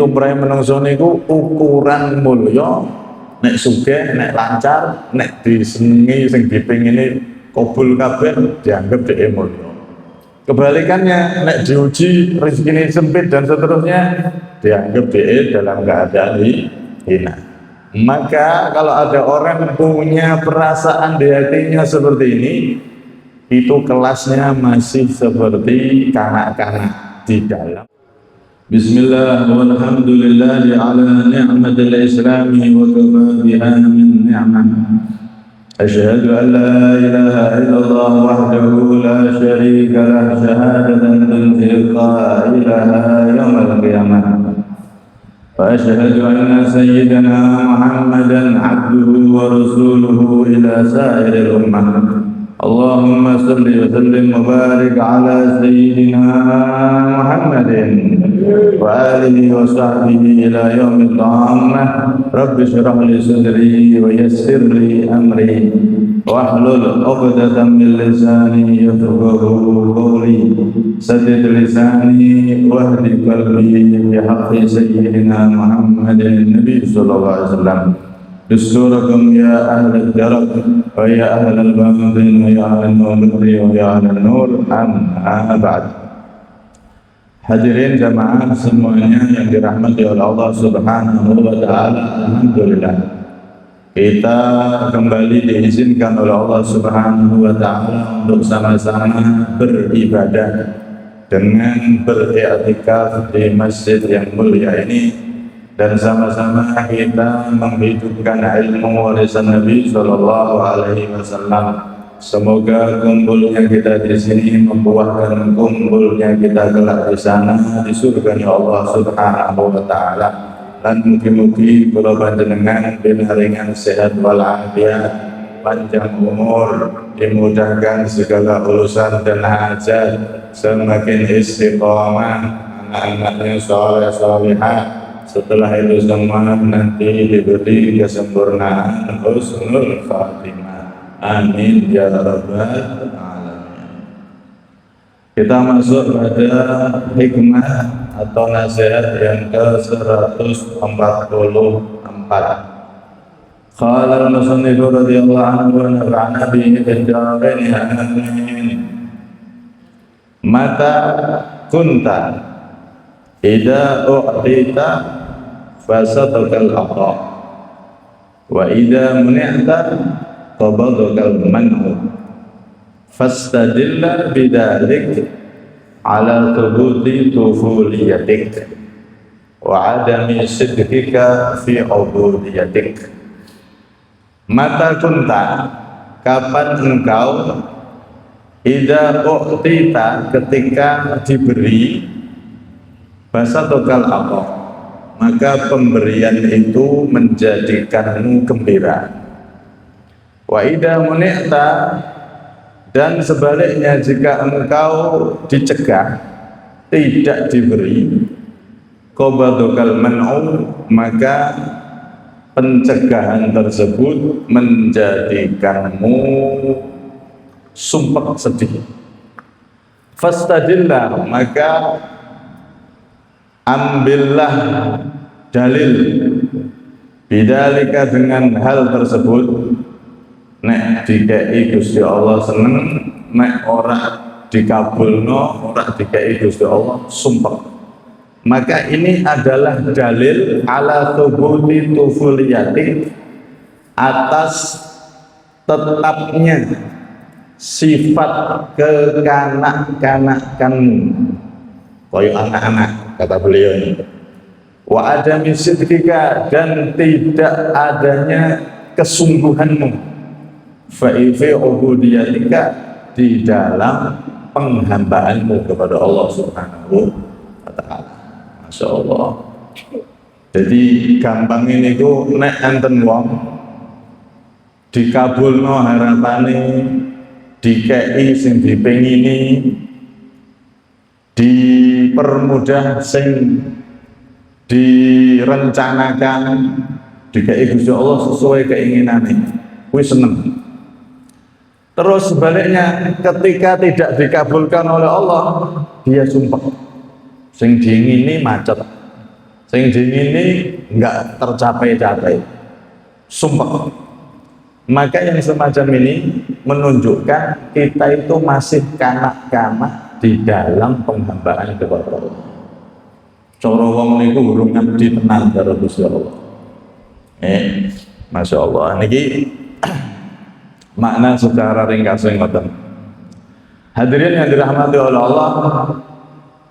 lumrahe menungso niku ukuran mulya, nek sugih, nek lancar, nek disenengi sing dipengini kabul kabeh dianggap dhek mulya. Kebalikannya, nek diuji rezekine sempit dan seterusnya dianggap dhek dalam keadaan hina. Maka kalau ada orang punya perasaan di hatinya seperti ini, itu kelasnya masih seperti kanak-kanak di dalam. Bismillah walhamdulillah ala ni'matil islami wa kafa biha min ni'mah. Asyhadu an la ilaha illallah wahdahu la syarika lah syahadatan tunjil qailaha yawmal qiyamah. Wa asyhadu anna sayyidana Muhammadan abduhu wa rasuluhu ila sairil ummah. Allahumma salli wa sallim wa barik ala sayyidina Muhammadin wa alihi wa sahbihi ila yaumil qiyamah. Rabbi shrah li sadri wa yassir li amri wahlul 'uqdatam min lisani yafqahu qawli. Saddid lisani wahdi qalbi bi haqqi sayyidina Muhammadin nabi sallallahu alaihi wasallam. Dusturakum ya ahlal jarak wa ya ahlal batin wa ya ahlal nur wa ya ahlal nur, amma ba'd. Hadirin jamaah semuanya yang dirahmati oleh Allah Subhanahu wa taala, alhamdulillah kita kembali diizinkan oleh Allah Subhanahu wa taala untuk sama-sama beribadah dengan beriktikaf di masjid yang mulia ini, dan sama-sama kita menghidupkan ilmu warisan Nabi Sallallahu Alaihi Wasallam. Semoga kumpulnya kita di sini membuahkan kumpulnya kita kelak di sana di surga Allah Subhanahu Wa Taala. Dan mugi-mugi kula panjenengan binaringan sehat walafiat, panjang umur, dimudahkan segala urusan dan hajat, semakin istiqomah, anak-anaknya saleh-salihah. Setelah itu semua nanti diberi kesempurnaan husnul khatimah. Amin ya rabbal alamin. Kita masuk pada hikmah atau nasihat yang ke-144. Qala al-musannif radhiyallahu anhu wa nafa'ana bihi fid dharain amin. Mata kunta idza u'tita fasadakal aqra wa idza muni'ta qabadakal man'u fastadilla bidzalik ala thubuti tufuliyatik wa adami sidqika fi ubudiyatik. Mata kunta, kapan engkau, idza u'tita, ketika diberi, fasadakal aqra, maka pemberian itu menjadikanmu gembira. Wa idza muni'ta, dan sebaliknya jika engkau dicegah, tidak diberi, qabadakal man'u, maka pencegahan tersebut menjadikanmu sumpek sedih. Fastadillah, maka ambillah dalil bidzalika, dengan hal tersebut. Nek dikei Gusti Allah seneng, nek ora dikabulno, ora dikei Gusti Allah sumpek. Maka ini adalah dalil ala thubuti tufuliyatik, atas tetapnya sifat kekanak-kanakanmu, koyo anak-anak, kata beliau ini. Wa adami sidqika, dan tidak adanya kesungguhanmu, fa'ifi ubudiyatika, di dalam penghambaanmu kepada Allah Subhanahu wa ta'ala. Masya Allah. Jadi gampang ini ku, nek enten wong dikabulno harapane, dikei sing dipengini, dipermudah sing direncanakan, dikei Gusti Allah sesuai keinginane, kuwi seneng. Terus sebaliknya, ketika tidak dikabulkan oleh Allah, dia sumpah, sing diingini macet, Sing ini nggak tercapai-capai, sumpah. Maka yang semacam ini menunjukkan kita itu masih kanak-kanak di dalam penghambaan kepada Allah. Cara wong niku urung ngabdi tenan karo Gusti Allah. Masya Allah. Niki makna secara ringkas ngoten. Hadirin yang dirahmati oleh Allah,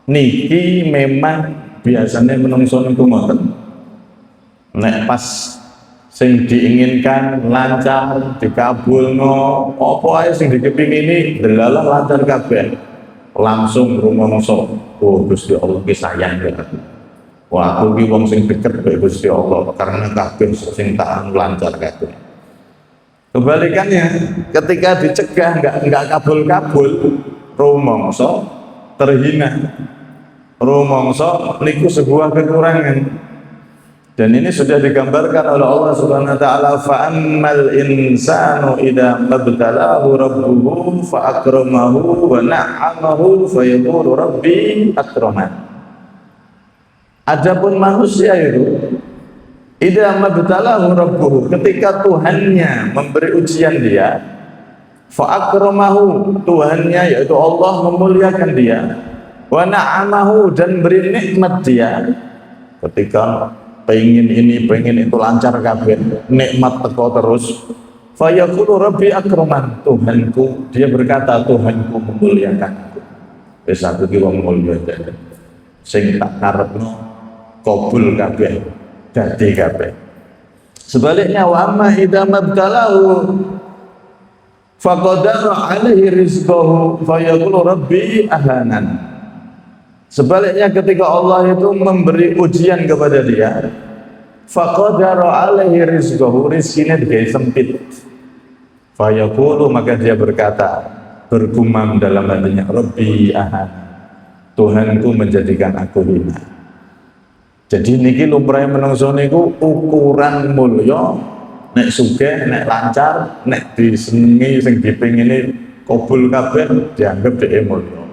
niki memang biasanya menungso niku ngoten. Nek pas sing diinginkan lancar, dikabulno, apa ae sing dikepingini delalah lancar kabeh. Langsung rumangsa, oh Gusti Allah ki sayang ya aku. Wah, aku ki wong sing deket karo Gusti Allah karena kabeh sing tak lancar kabeh. Kebalikannya, ketika dicegah enggak kabul-kabul, rumangsa terhina. Rumangsa niku sebuah kekurangan. Dan ini sudah digambarkan oleh Allah Subhanahu wa taala, fa ammal insanu idza mabtalahu rabbuhu fa akramahu wa na'amahu fa yaqulu rabbi akraman. Adapun manusia itu idza mabtalahu rabbuhu, ketika Tuhannya memberi ujian dia, fa akramahu, Tuhannya yaitu Allah memuliakan dia, wa na'amahu, dan beri nikmat dia. Ketika pengen ini, pengen itu lancar kabeh, nikmat teko terus. Fa yaqulu rabbi akraman, Tuhanku, dia berkata Tuhanku memuliakan aku. Wis aku ki wong mulya dadi. Sing tak karepno kabul kabeh, dadi kabeh. Sebaliknya wa amma idza mabtalahu faqadara alaihi rizqahu fa yaqulu rabbi ahanan. Sebaliknya ketika Allah itu memberi ujian kepada dia, faqadara alaihi rizqahu, rizkinya digawe sempit. Fa yaqulu, maka dia berkata, bergumam dalam hatinya, Rabbi ahan, Tuhanku menjadikan aku hina. Jadi niki lumrahe menungso niku ukuran mulya, nek sugih, nek lancar, nek disenengi sing dipengini kabul kabeh dianggap dhek mulya.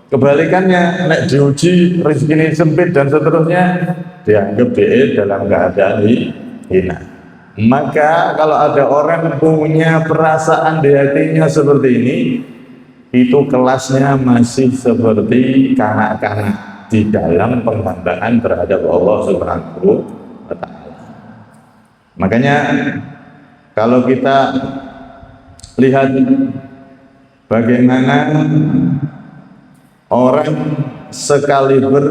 Kebalikannya, nek diuji rezeki sempit dan seterusnya, dianggap dia dalam keadaan hina. Maka kalau ada orang punya perasaan di hatinya seperti ini, itu kelasnya masih seperti kanak-kanak di dalam penghambaan terhadap Allah Subhanahu wa taala. Makanya kalau kita lihat bagaimana orang sekaliber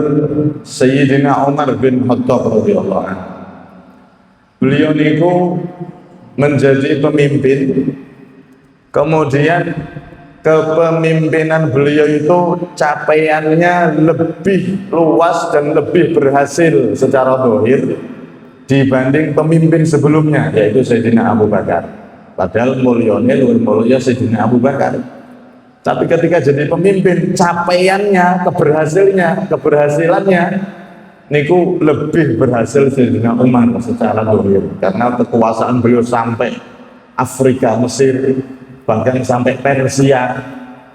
Sayyidina Umar bin Khattab radhiyallahu anhu. Beliau niku menjadi pemimpin, kemudian kepemimpinan beliau itu capaiannya lebih luas dan lebih berhasil secara zahir dibanding pemimpin sebelumnya, yaitu Sayyidina Abu Bakar. Padahal mulyane luwih mulya Sayyidina Abu Bakar. Tapi ketika jadi pemimpin, capaiannya, keberhasilannya niku lebih berhasil Sayyidina Umar secara zahir, karena kekuasaan beliau sampai Afrika, Mesir, bahkan sampai Persia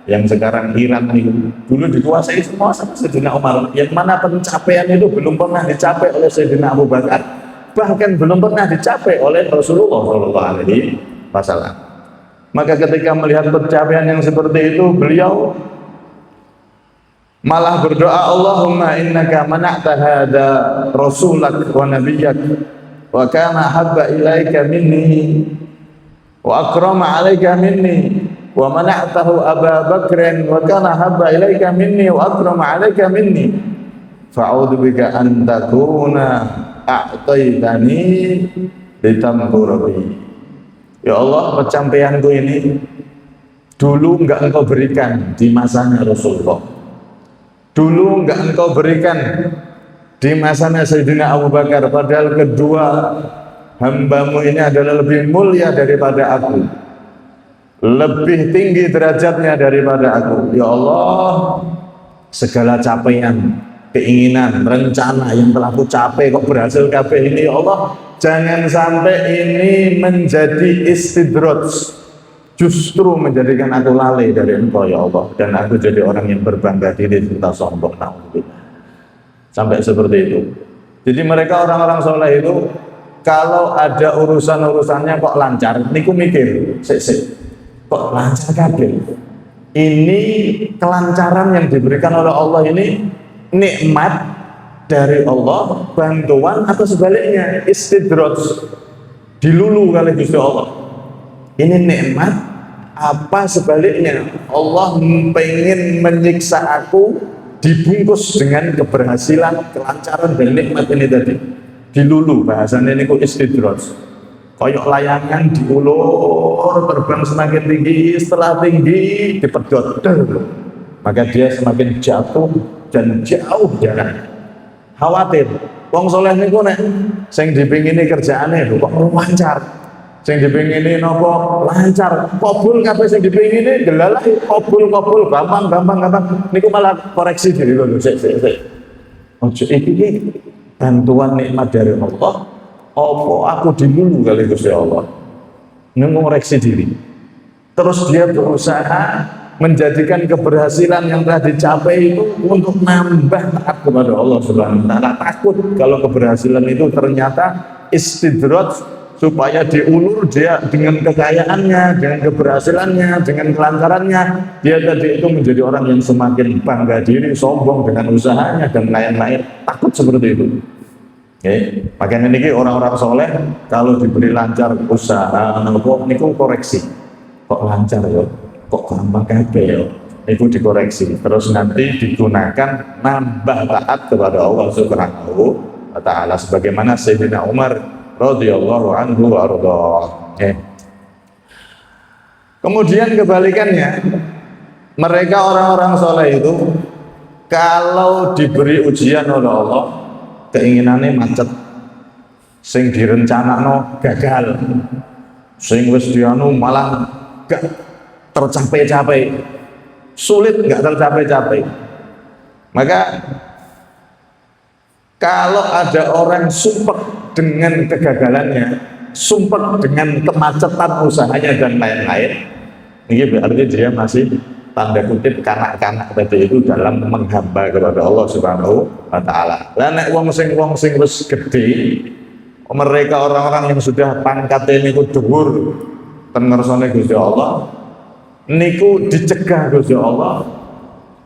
yang sekarang Iran niku dulu dikuasai semua sama Sayyidina Umar, yang mana pencapaian itu belum pernah dicapai oleh Sayyidina Abu Bakar, bahkan belum pernah dicapai oleh Rasulullah SAW. Maka ketika melihat pencapaian yang seperti itu, beliau malah berdoa, Allahumma innaka mana'ta hada rasulak wa nabiyyak wa kana habba ilaika minni wa akrama alaika minni wa mana'tahu Aba Bakrin wa kana habba ilaika minni wa akrama alaika minni fa'udhu bika an takuna a'taitani litamkurabi. Ya Allah, pencapaianku ini dulu enggak engkau berikan di masanya Rasulullah, dulu enggak engkau berikan di masanya Sayyidina Abu Bakar, padahal kedua hambamu ini adalah lebih mulia daripada aku, lebih tinggi derajatnya daripada aku. Ya Allah, segala capaian, keinginan, rencana yang telah ku capai kok berhasil kabeh ini, ya Allah, jangan sampai ini menjadi istidraj, justru menjadikan aku lalai dari Engkau ya Allah, dan aku jadi orang yang berbangga diri serta sombong. Sampai seperti itu. Jadi mereka orang-orang soleh itu kalau ada urusan-urusannya kok lancar, niku mikir, sik kok lancar kabeh. Ini kelancaran yang diberikan oleh Allah ini nikmat dari Allah, bantuan atau sebaliknya istidraj, dilulu kali Gusti Allah. Ini nikmat apa sebaliknya Allah pengen menyiksa aku dibungkus dengan keberhasilan, kelancaran dan nikmat ini tadi. Dilulu bahasanya ini kok istidraj. Koyok layangan diulur terbang semakin tinggi, setelah tinggi dipedot, maka dia semakin jatuh dan jauh jalan. Khawatir, wong soleh niku nek sing dipingini kerjaane lho kok lancar. Sing dipingini nopo lancar, kabul kabeh sing dipingini delalah kabul gampang. Niku malah koreksi diri lho sik. Ojo iki bantuan nikmat dari Allah. Apa aku dilulu kali Gusti Allah. Ngoreksi diri. Terus dia berusaha menjadikan keberhasilan yang telah dicapai itu untuk nambah taat kepada Allah Subhanahu wa taala. Takut kalau keberhasilan itu ternyata istidraj supaya diulur dia dengan kekayaannya, dengan keberhasilannya, dengan kelancarannya. Dia tadi itu menjadi orang yang semakin bangga diri, sombong dengan usahanya dan lain-lain. Takut seperti itu. Makanya ini orang-orang soleh kalau diberi lancar usaha, niku koreksi. Kok lancar ya? Kok gampang kabeh ya? Itu dikoreksi. Terus nanti digunakan nambah taat kepada Allah Subhanahu wa taala sebagaimana Sayyidina Umar radhiyallahu anhu wa arda. Kemudian kebalikannya, mereka orang-orang soleh itu kalau diberi ujian oleh Allah, keinginannya macet, sing direncanakno gagal, sing wis dianu malah gak tercapai-capai, sulit gak tercapai-capai. Maka kalau ada orang sumpek dengan kegagalannya, sumpek dengan kemacetan usahanya dan lain-lain, ini berarti dia masih tanda kutip kanak-kanak tadi itu dalam menghamba kepada Allah Subhanahu wa taala. Lah nek wong sing wis gede, mereka orang-orang yang sudah pangkatnya niku dhuwur ten ngersane Gusti Allah, niku dicegah Gusti Allah,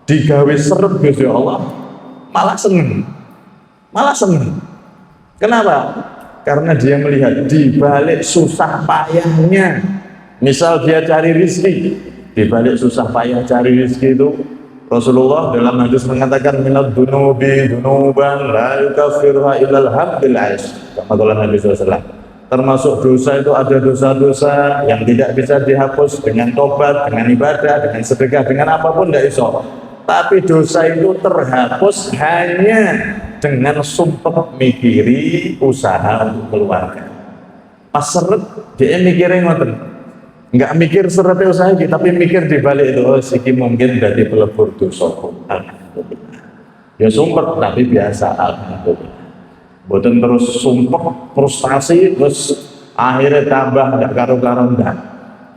digawe seret Gusti Allah, malah seneng. Kenapa? Karena dia melihat di balik susah payahnya, misal dia cari rezeki, di balik susah payah cari rezeki itu Rasulullah dalam hadis mengatakan minad dunubi dunuban la yukaffiruha illal hamdil aish, kama qala Nabi SAW. Termasuk dosa itu ada dosa-dosa yang tidak bisa dihapus dengan tobat, dengan ibadah, dengan sedekah, dengan apapun tidak iso. Tapi dosa itu terhapus hanya dengan sumpah mikiri usaha untuk keluarga. Pas seret dia mikirin ngoten. Enggak mikir seretnya usaha iki, tapi mikir di balik itu, oh siki mungkin dari pelebur dosaku. Alhamdulillah. Ya sumpah tapi biasa, alhamdulillah. Boten terus sumpah frustasi terus akhirnya tambah enggak karo-karo enggak.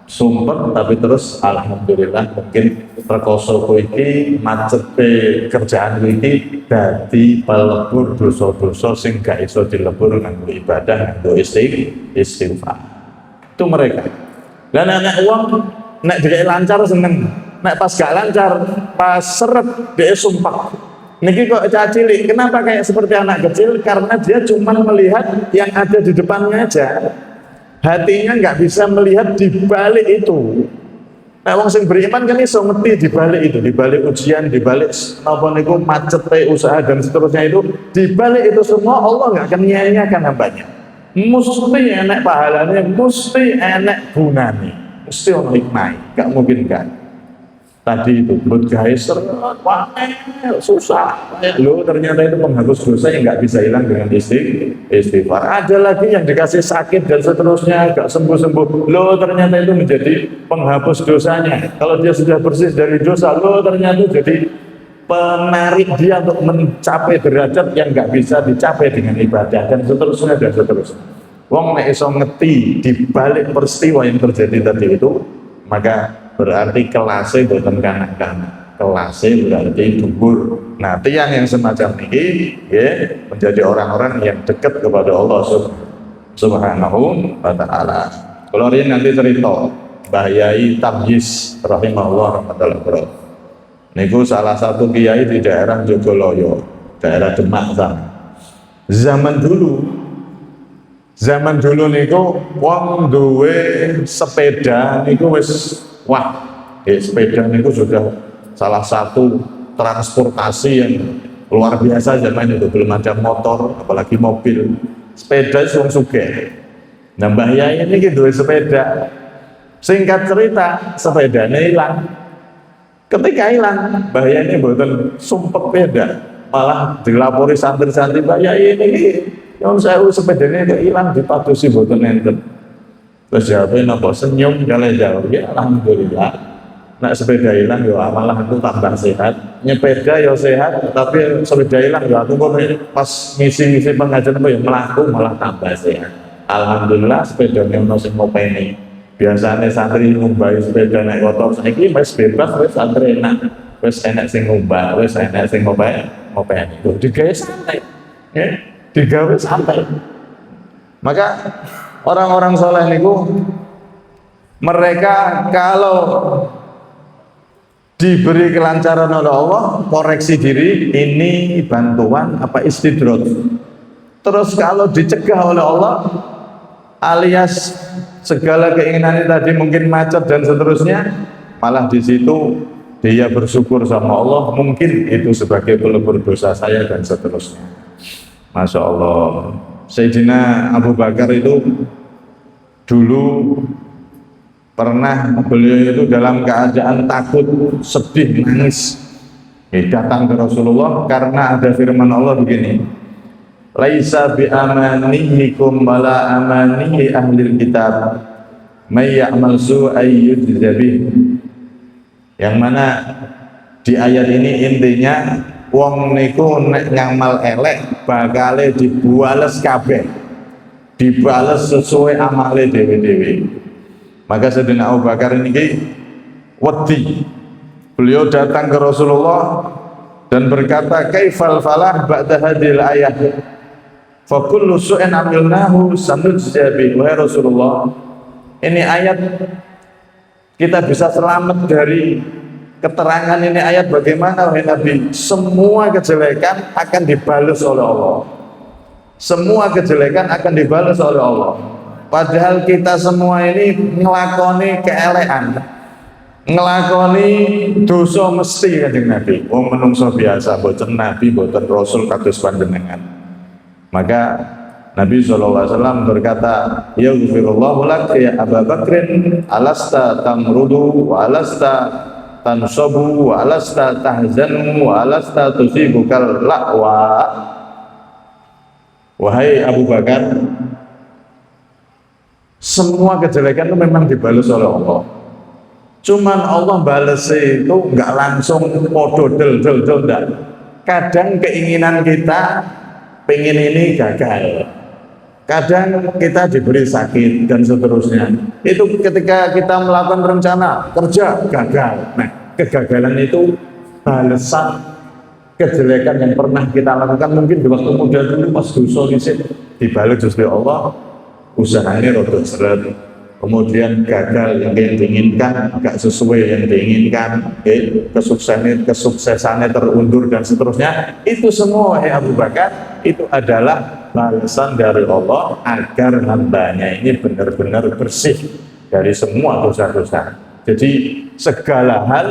Sumpah tapi terus alhamdulillah mungkin rekoso iki macete kerjaan iki dadi pelebur dosa-dosa sing gak iso dilebur nganggo ibadah, nganggo istighfar. Itu mereka. Dan anak uang nek dhek lancar seneng, nek pas gak lancar, pas seret dhek sumpah. Niki kok cilik, kenapa kayak seperti anak kecil? Karena dia cuma melihat yang ada di depannya aja. Hatinya nggak bisa melihat di balik itu. Nah, wong sing beriman kan iso ngerti di balik itu, di balik ujian, di balik napa niku macete usaha dan seterusnya itu, di balik itu semua Allah nggak akan nyanyiakan hambanya. Mesti enak pahalanya, mesti enak gunanya, mesti ono hikmah, nggak mungkin kan. Tadi itu buat guys wah susah lo, ternyata itu penghapus dosa yang nggak bisa hilang dengan istighfar. Ada lagi yang dikasih sakit dan seterusnya nggak sembuh-sembuh, lo ternyata itu menjadi penghapus dosanya. Kalau dia sudah bersih dari dosa, lo ternyata jadi penarik dia untuk mencapai derajat yang nggak bisa dicapai dengan ibadah dan seterusnya. Wong nek iso ngerti di balik peristiwa yang terjadi tadi itu, maka berarti kelasnya bukan kanak-kanak. kelasnya berarti dhuwur. Nah, tiang yang semacam ini ya, menjadi orang-orang yang dekat kepada Allah Subhanahu wa taala. Kalau riyen nanti cerita Mbah Yai Tamyiz rahimahullah rahmatullahi wabarakatuh. Niku salah satu kiai di daerah Jogoloyo, daerah Demak sana. Zaman dulu niku wong duwe sepeda niku wis wah, sepeda niku sudah salah satu transportasi yang luar biasa zaman itu. Belum ada motor, apalagi mobil. Sepeda wong sugih. Nah, Mbah Yai ini duwe sepeda. Singkat cerita, sepedanya hilang. Ketika hilang, Mbah Yai ini mboten sumpek beda, malah dilapori santri-santri, Mbah Yai ini yang saya sepedanya hilang dipadosi mboten enten. Terus jawabnya napa senyum kali jawab, ya alhamdulillah. Nak sepeda hilang ya malah aku tambah sehat. Nyepeda ya sehat, tapi sepeda hilang ya aku kok pas ngisi-ngisi pengajian apa ya melaku malah tambah sehat. Alhamdulillah sepedanya ono sing ngopeni. Biasanya santri ngumbahi sepeda naik kotor, saiki wis bebas, wis santri enak, wis enak sing ngumbah, wis enak sing ngopeni. Digawe santai. Ya, digawe santai. Maka orang-orang soleh niku mereka kalau diberi kelancaran oleh Allah, koreksi diri, ini bantuan apa istidrot. Terus kalau dicegah oleh Allah, alias segala keinginannya tadi mungkin macet dan seterusnya, malah di situ dia bersyukur sama Allah, mungkin itu sebagai pelebur dosa saya dan seterusnya. Masya Allah. Sayyidina Abu Bakar itu dulu pernah beliau itu dalam keadaan takut, sedih, nangis, datang ke Rasulullah karena ada firman Allah begini, laisa bi amanihikum wala amanihi ahlil kitab may ya'mal su'ay yujza bih. Yang mana di ayat ini intinya wong niku nek ngamal elek bakale dibales kabeh, dibales sesuai amale dewe-dewe. Maka Sayyidina Abu Bakar ini wedi, beliau datang ke Rasulullah dan berkata, kaifal falah ba'da hadhil ayah fa kullu su'in amilnahu sanujza bih. Wahai Rasulullah, ini ayat kita bisa selamat dari keterangan ini ayat bagaimana wahai Nabi? Semua kejelekan akan dibalas oleh Allah. Semua kejelekan akan dibalas oleh Allah. Padahal kita semua ini ngelakoni keelekan, ngelakoni dosa mesti kanjeng Nabi. Wong menungso biasa, boten Nabi, boten Rasul kados panjenengan. Maka Nabi SAW berkata, ya ghafirullahu lak ya Abu Bakrin, alasta tamrudu wa alasta tansabu wa alasta tahzanu wa alasta tusibukal la'wa. Wahai Abu Bakar, semua kejelekan itu memang dibalas oleh Allah. Cuman Allah balas itu nggak langsung podo del enggak. Kadang keinginan kita pengen ini gagal. Kadang kita diberi sakit dan seterusnya. Itu ketika kita melakukan rencana kerja gagal. Nah, kegagalan itu balasan kejelekan yang pernah kita lakukan mungkin di waktu muda dulu pas dosa dibalas oleh Allah. Usahanya rodo seret, kemudian gagal yang diinginkan, gak sesuai yang diinginkan, kesuksesannya terundur dan seterusnya. Itu semua Abu Bakar itu adalah balasan dari Allah agar hambanya ini benar-benar bersih dari semua dosa-dosa. Jadi segala hal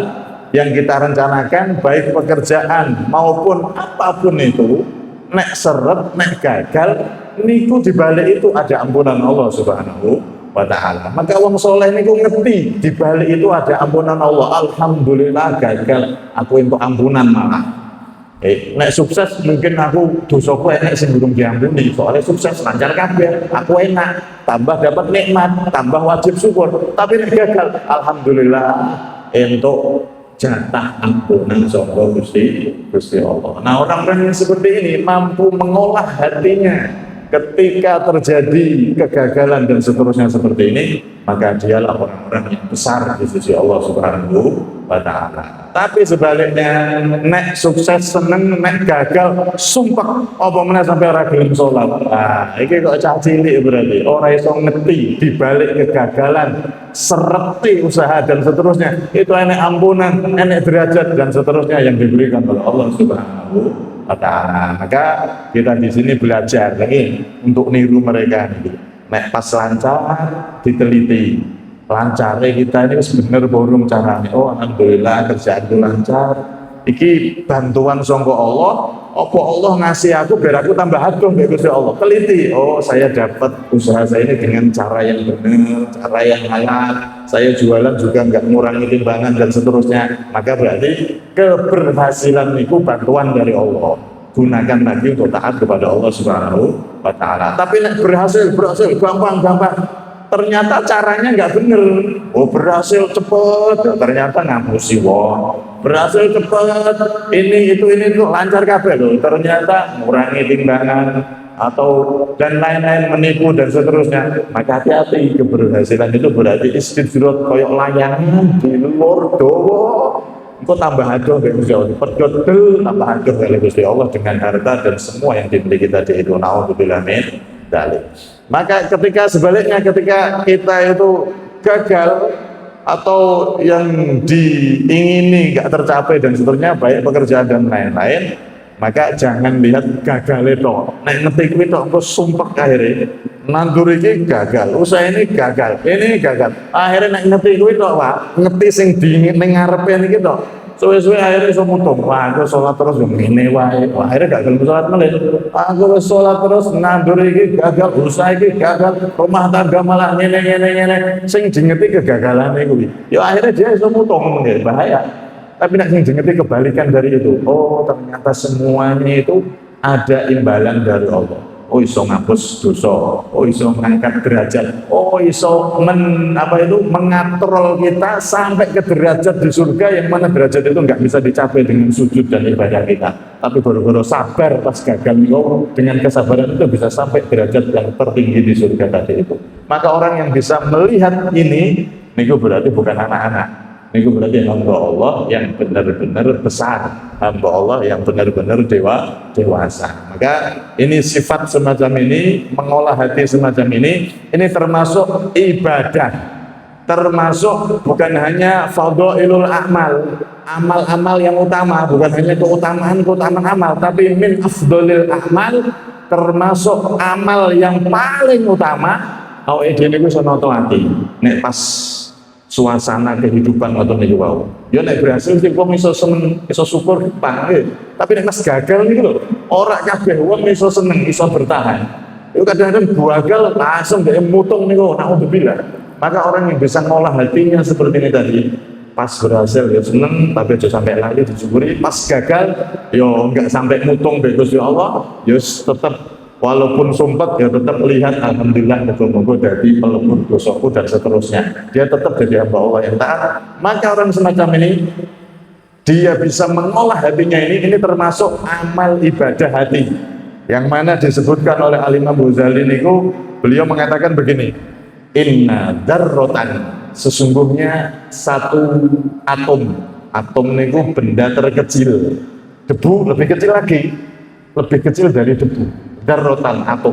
yang kita rencanakan, baik pekerjaan maupun apapun itu, nek seret, nek gagal, niku dibalik itu ada ampunan Allah Subhanahu wa ta'ala. Maka wong soleh niku ngerti dibalik itu ada ampunan Allah. Alhamdulillah gagal, aku untuk ampunan malah. Nek sukses mungkin aku dosaku enak sing durung diampuni. Soalnya sukses lancar kabeh, aku enak, tambah dapat nikmat, tambah wajib syukur. Tapi nek gagal, alhamdulillah entuk jatah ampunan saka Gusti Allah. Nah, orang-orang yang seperti ini mampu mengolah hatinya ketika terjadi kegagalan dan seterusnya seperti ini, maka dialah orang-orang yang besar di sisi Allah Subhanahu wa ta'ala. Tapi sebaliknya, nek sukses seneng, nek gagal sumpah apa meneh sampai ora gelem salat. Nah, iki kok cah cilik berarti ora iso ngerti di balik kegagalan, sereti usaha dan seterusnya. Itu enek ampunan, enek derajat dan seterusnya yang diberikan oleh Allah Subhanahu wa ta'ala. Maka kita di sini belajar lagi untuk niru mereka nih. Nek pas lancar diteliti. Lancarnya kita ini sebenarnya burung caranya. Oh alhamdulillah kerjaanku lancar. Iki bantuan sangka Allah. Apa Allah ngasih aku biar aku tambah agung ya Gusti Allah. Teliti. Oh saya dapat usaha saya ini dengan cara yang benar, cara yang halal. Saya jualan juga nggak mengurangi timbangan dan seterusnya. Maka berarti keberhasilan itu bantuan dari Allah. Gunakan lagi untuk taat kepada Allah Subhanahu wa ta'ala. Tapi nek berhasil gampang. Ternyata caranya nggak bener. Oh berhasil cepet, ternyata ngapusi wong. Berhasil cepet, ini itu lancar kabeh loh. Ternyata mengurangi timbangan atau dan lain-lain, menipu dan seterusnya. Maka hati-hati, keberhasilan itu berarti istidrot koyok layangan di luar dowo. Engkau tambah adoh dari Gusti Allah, pedot del tambah adoh dari Gusti Allah dengan harta dan semua yang dimiliki tadi itu. Nauzubillah min dzalik. Maka ketika sebaliknya, ketika kita itu gagal atau yang diingini nggak tercapai dan seterusnya, baik pekerjaan dan lain-lain, maka jangan lihat gagal itu. Nek ngetik itu aku sumpah akhirnya nandur ini gagal, usaha ini gagal, ini gagal. Akhirnya nek ngetik itu Pak, ngetik sing di ngarepe niki to. Suwe-suwe akhirnya iso mutung. Wah, aku sholat terus yo ngene wae. Wah, akhirnya gagal sholat meneh. Aku wis sholat terus nandur iki gagal, usaha iki gagal, rumah tangga malah ngene. Sing dingeti kegagalane kuwi. Ya akhirnya dia iso mutung ngene, bahaya. Tapi nek sing dingeti kebalikan dari itu. Oh, ternyata semuanya itu ada imbalan dari Allah. Oh iso ngapus dosa, oh iso mengangkat derajat, oh iso mengatrol kita sampai ke derajat di surga yang mana derajat itu nggak bisa dicapai dengan sujud dan ibadah kita. Tapi baru-baru sabar pas gagal dengan kesabaran itu bisa sampai derajat yang tertinggi di surga tadi itu. Maka orang yang bisa melihat ini berarti bukan anak-anak. Ini berarti hamba Allah yang benar-benar besar, hamba Allah yang benar-benar dewasa. Maka ini sifat semacam ini, mengolah hati semacam ini termasuk ibadah, termasuk bukan hanya fadhailul a'mal, amal-amal yang utama, bukan hanya keutamaan amal, tapi min afdhalil a'mal, termasuk amal yang paling utama. Awake dhewe niku iso noto ati nek pas suasana kehidupan atau niku wau. Ya nek berhasil sing wong iso seneng, iso syukur panggih. Tapi nek mas gagal niku lho, ora kabeh wong iso seneng, iso bertahan. Itu kadang-kadang gagal langsung dhek mutung niku, naudzubillah. Maka orang yang bisa ngolah hatinya seperti ini tadi, pas berhasil ya seneng, tapi aja sampai lali disyukuri. Pas gagal, yo enggak sampai mutung be Gusti Allah, yo tetap walaupun sumpah ya tetap lihat alhamdulillah moga-moga dari pelebur dosaku dan seterusnya. Dia tetap jadi hamba Allah yang taat. Maka orang semacam ini dia bisa mengolah hatinya ini termasuk amal ibadah hati. Yang mana disebutkan oleh Al-Imam Ghazali niku, beliau mengatakan begini, inna dzarratan, sesungguhnya satu atom niku benda terkecil, debu lebih kecil dari debu. Darrotan atom,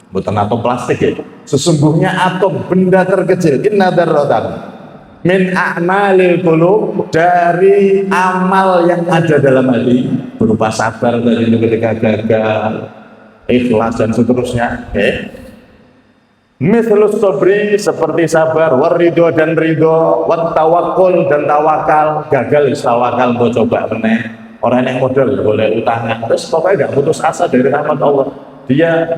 bukan atom plastik ya. Sesungguhnya atom benda terkecil. Inna darrotan min a'malil qulub, dari amal yang ada dalam hati, berupa sabar dari ketika gagal, ikhlas dan seterusnya. Mithlus sabri, seperti sabar, warido dan ridho, wat tawakkul dan tawakal. Gagal tawakal mau coba meneh. Orang yang modal boleh utangan, terus pokoknya nggak putus asa dari rahmat Allah. Dia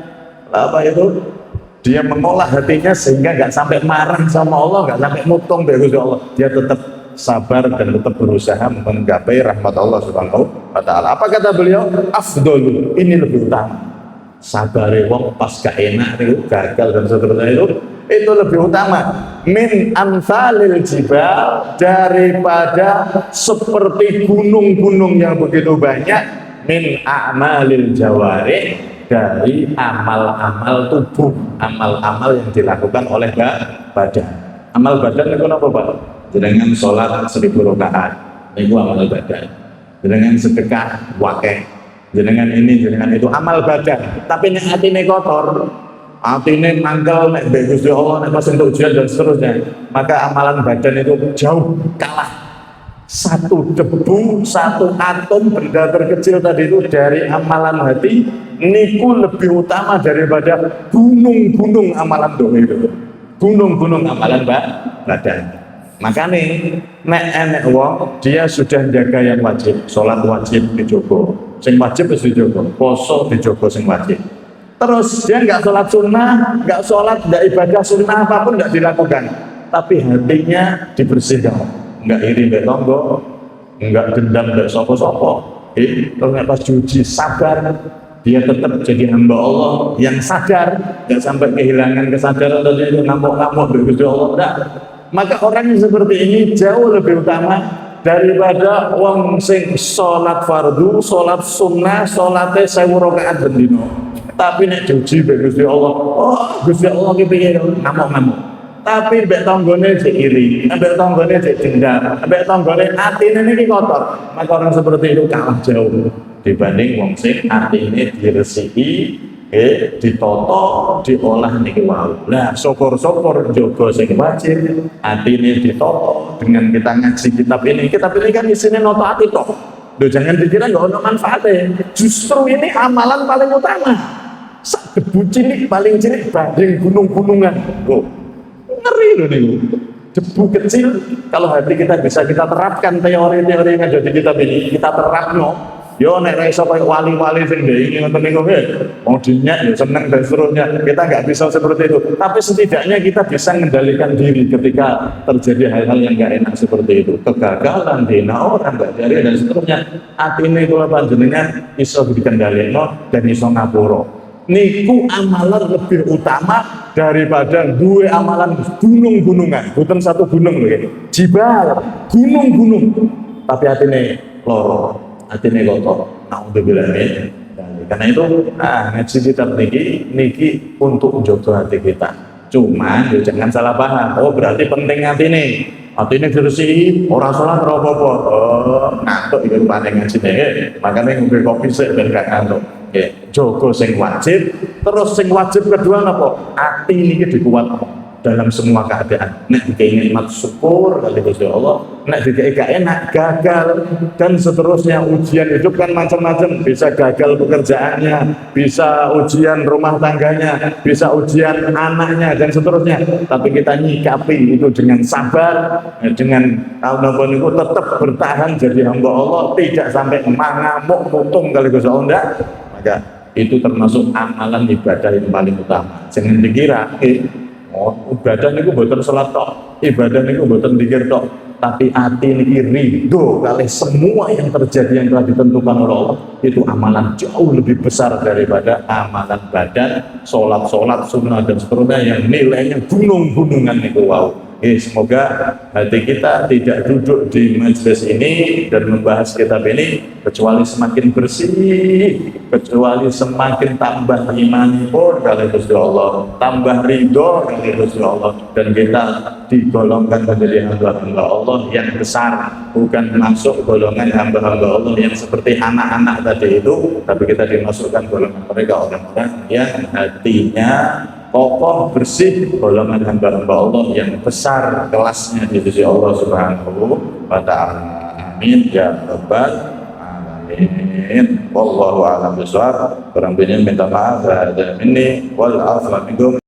dia mengolah hatinya sehingga nggak sampai marah sama Allah, nggak sampai mutung dari Allah. Dia tetap sabar dan tetap berusaha menggapai rahmat Allah Subhanahu wa ta'ala. Apa kata beliau? Afdol, ini lebih utama. Sabar wong pas gak enak itu gagal dan seterusnya itu lebih utama min amsalil jibal, daripada seperti gunung-gunung yang begitu banyak, min a'malil jawarih, dari amal-amal tubuh, amal-amal yang dilakukan oleh badan. Amal badan itu apa Pak? jenengan sholat 1000 rakaat niku amal badan, jenengan sedekah wakeh, jenengan ini jenengan itu amal badan. Tapi nek atine kotor, atine mangkel nek mbek Gusti Allah, nek pas entuk ujian dan seterusnya, maka amalan badan itu jauh kalah. Satu debu, satu atom benda terkecil tadi itu dari amalan hati niku lebih utama daripada gunung-gunung amalan doa itu, gunung-gunung amalan badan. Makanya nek enek wong dia sudah jaga yang wajib, sholat wajib dijogo, sing wajib wis dijogo, poso dijogo sing wajib. Terus dia nggak sholat sunnah, nggak sholat, nggak ibadah sunnah apapun nggak dilakukan, tapi hatinya dibersihkan. Enggak iri mbek tonggo, enggak dendam mbek sapa-sapa. Terus pas cuci sabar, dia tetap jadi hamba Allah yang sadar, enggak sampai kehilangan kesadaran tadi itu ngamuk-ngamuk mbek Gusti Allah. Enggak. Maka orang yang seperti ini jauh lebih utama daripada wong sing salat fardu, salat sunnah, salate 1000 rakaat bendino. Tapi nek diuji mbek Gusti Allah, oh Gusti Allah ki piye ngamuk-ngamuk. Tapi mbek tanggane cek iri, mbek tanggane cek dendam, mbek tanggane atine niki kotor. Maka orang seperti itu kalah jauh dibanding wong sing atine diresiki, ditoto, diolah niki wau. Lah syukur-syukur jaga sing wajib, atine ditoto dengan kita ngaji kitab ini. Kitab ini kan isine noto ati tok. Lho jangan dikira enggak ono manfaate. Justru ini amalan paling utama. Sak debu cilik paling cilik banding gunung-gunungan. Oh. Ngeri loh nih, debu kecil. Kalau hati kita bisa kita terapkan teori-teori yang ada di kitab ini, kita terapno. Yo nek ra iso koyo wali-wali sing ndek ngoten niku mau dinyak ya seneng dan seterusnya. Kita nggak bisa seperti itu. Tapi setidaknya kita bisa mengendalikan diri ketika terjadi hal-hal yang nggak enak seperti itu. Kegagalan, dina orang, nggak dari dan seterusnya. Atine kula panjenengan iso dikendhalekno dan iso ngapura. Niku amalan lebih utama daripada dua amalan gunung-gunungan. Bukan satu gunung loh ya, jibal, gunung-gunung. Tapi hatine loro, hatine kotor. Naudzubillah min. Karena itu, ngaji kitab niki untuk menjaga hati kita. Cuman ya jangan salah paham. Oh berarti penting hatine. Hatine bersih, orang sholat apa-apa. Oh ngantuk itu rupane ngaji nih. Makanya ngombe kopi sik ben gak ngantuk. Jogo sing wajib, terus sing wajib kedua napa? Ati niki dikuat dalam semua keadaan. Nek dikai nikmat syukur kali Gusti Allah, nek dikai gak enak gagal dan seterusnya. Ujian hidup kan macam-macam, bisa gagal pekerjaannya, bisa ujian rumah tangganya, bisa ujian anaknya dan seterusnya. Tapi kita nyikapi itu dengan sabar, dengan napa niku tetap bertahan jadi hamba Allah, tidak sampai mangamuk mutung kali Gusti Allah ndak. Maka itu termasuk amalan ibadah yang paling utama. Jangan dikira ibadah niku mboten salat tok, ibadah niku mboten zikir tok, tapi ati niki ridho kali semua yang terjadi yang telah ditentukan oleh Allah. Itu amalan jauh lebih besar daripada amalan badan, salat sunnah dan seterusnya yang nilainya gunung-gunungan niku wau. Semoga hati kita tidak duduk di majelis ini dan membahas kitab ini kecuali semakin bersih, kecuali semakin tambah iman pun kali Gusti Allah, tambah ridho kali Gusti Allah, dan kita digolongkan menjadi hamba-hamba Allah yang besar, bukan masuk golongan hamba-hamba Allah yang seperti anak-anak tadi itu, tapi kita dimasukkan golongan mereka orang-orang yang hatinya kokoh bersih, golongan hamba-hamba Allah yang besar kelasnya di sisi Allah Subhanahu wa ta'ala. Amin ya rabbal alamin. Wallahu a'lam bishawab. Kurang lebihnya minta maaf, ada minni wal afwa minkum.